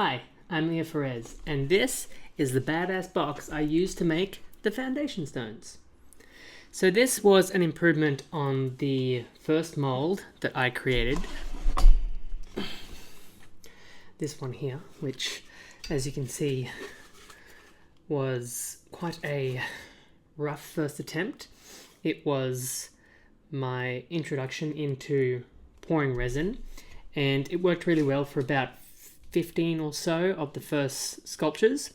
Hi, I'm Leah Ferez, and this is the badass box I used to make the foundation stones. So this was an improvement on the first mold that I created. This one here, which, as you can see, was quite a rough first attempt. It was my introduction into pouring resin, and it worked really well for about 15 or so of the first sculptures,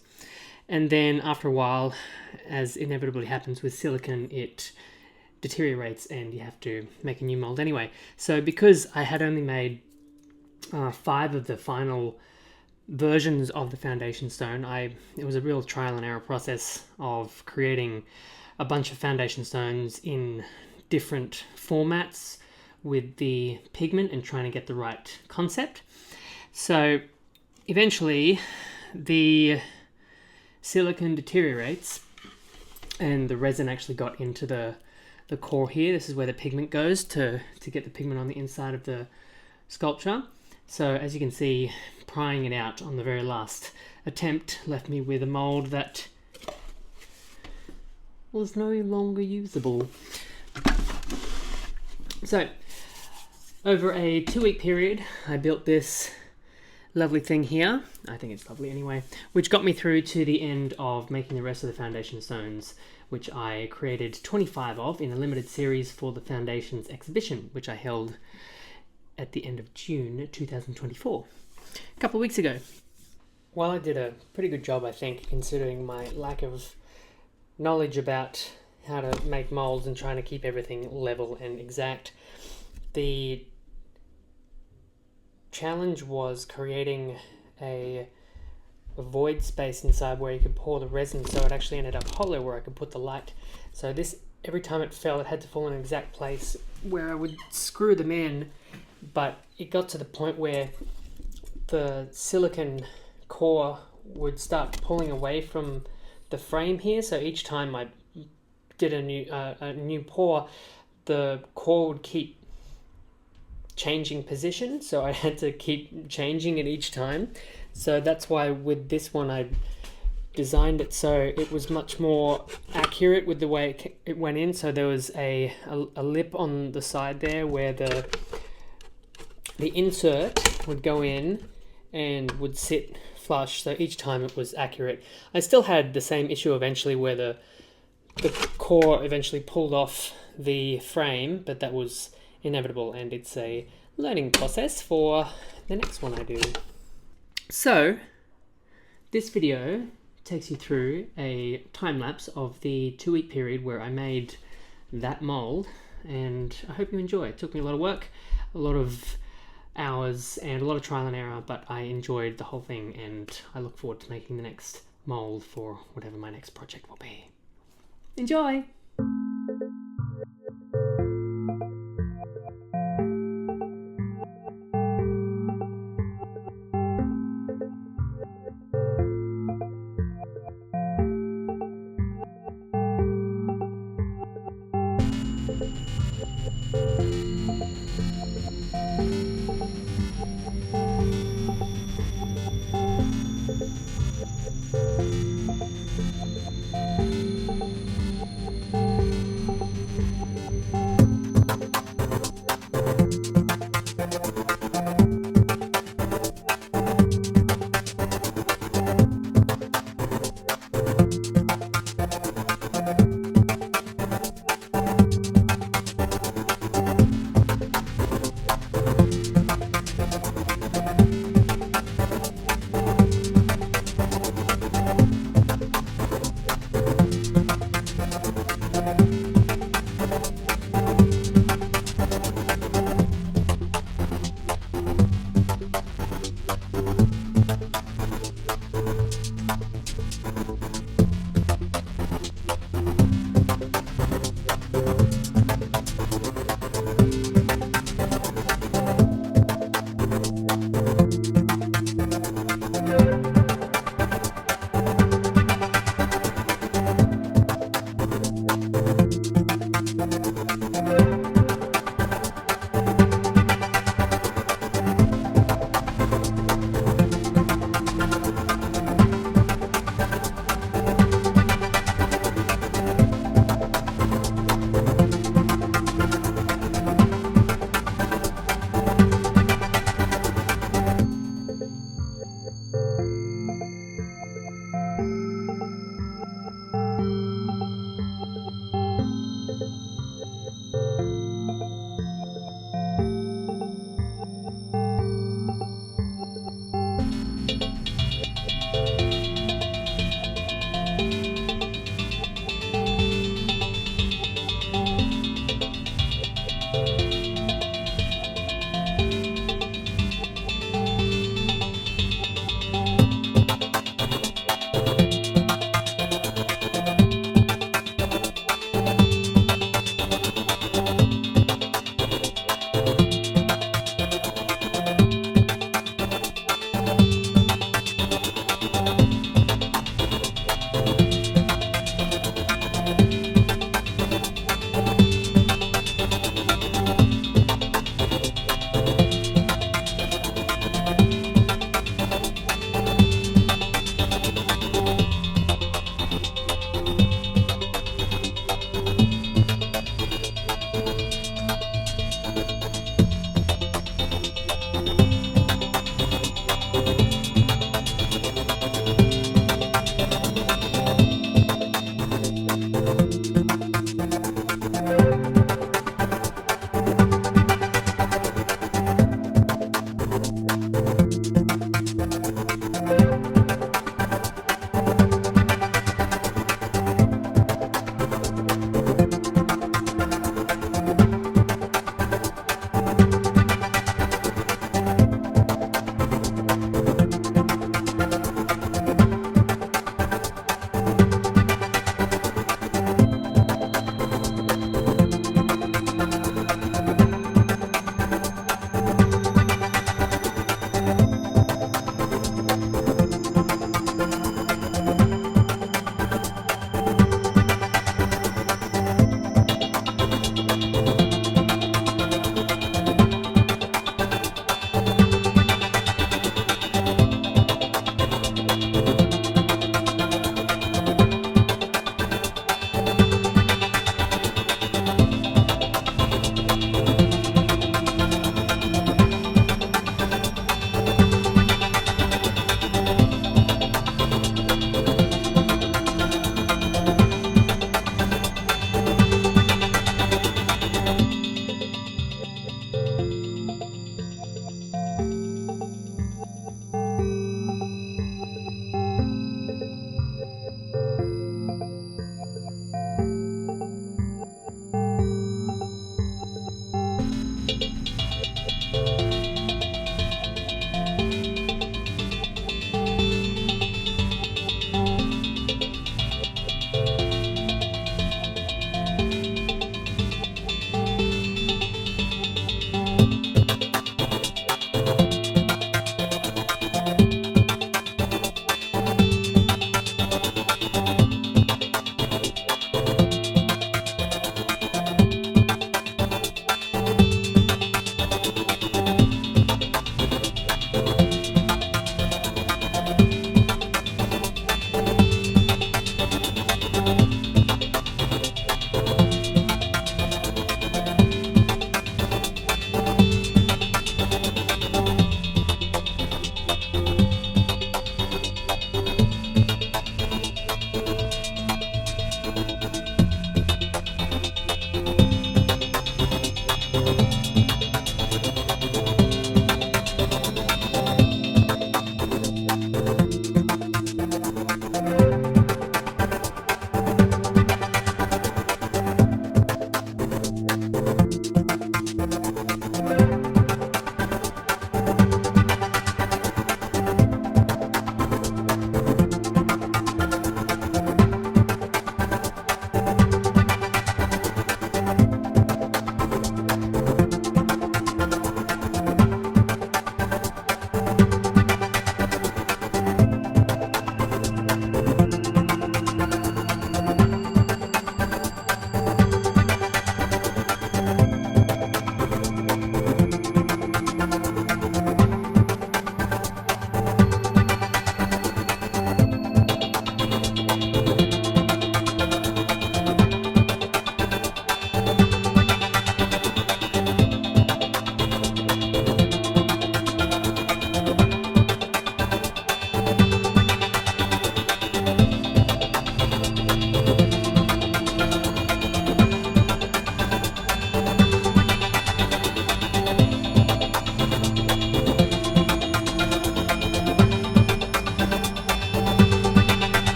and then after a while, as inevitably happens with silicon, it deteriorates and you have to make a new mold anyway. So because I had only made 5 of the final versions of the foundation stone, it was a real trial and error process of creating a bunch of foundation stones in different formats with the pigment and trying to get the right concept. So eventually the silicon deteriorates and the resin actually got into the core here. This is where the pigment goes to get the pigment on the inside of the sculpture. So as you can see, prying it out on the very last attempt left me with a mold that was no longer usable. So over a 2-week period, I built this lovely thing here. I think it's lovely anyway, which got me through to the end of making the rest of the foundation stones, which I created 25 of in a limited series for the Foundations exhibition, which I held at the end of June 2024, a couple of weeks ago. While I did a pretty good job, I think, considering my lack of knowledge about how to make molds and trying to keep everything level and exact, the challenge was creating a void space inside where you could pour the resin, so it actually ended up hollow where I could put the light. So this, every time it fell, it had to fall in an exact place where I would screw them in, but it got to the point where the silicon core would start pulling away from the frame here. So each time I did a new pour, the core would keep changing position, so I had to keep changing it each time. So that's why with this one I designed it so it was much more accurate with the way it went in. So there was a lip on the side there where the insert would go in and would sit flush, so each time it was accurate. I still had the same issue eventually where the core eventually pulled off the frame, but that was inevitable, and it's a learning process for the next one I do. So this video takes you through a time lapse of the 2-week period where I made that mold, and I hope you enjoy. It took me a lot of work, a lot of hours, and a lot of trial and error, but I enjoyed the whole thing, and I look forward to making the next mold for whatever my next project will be. Enjoy!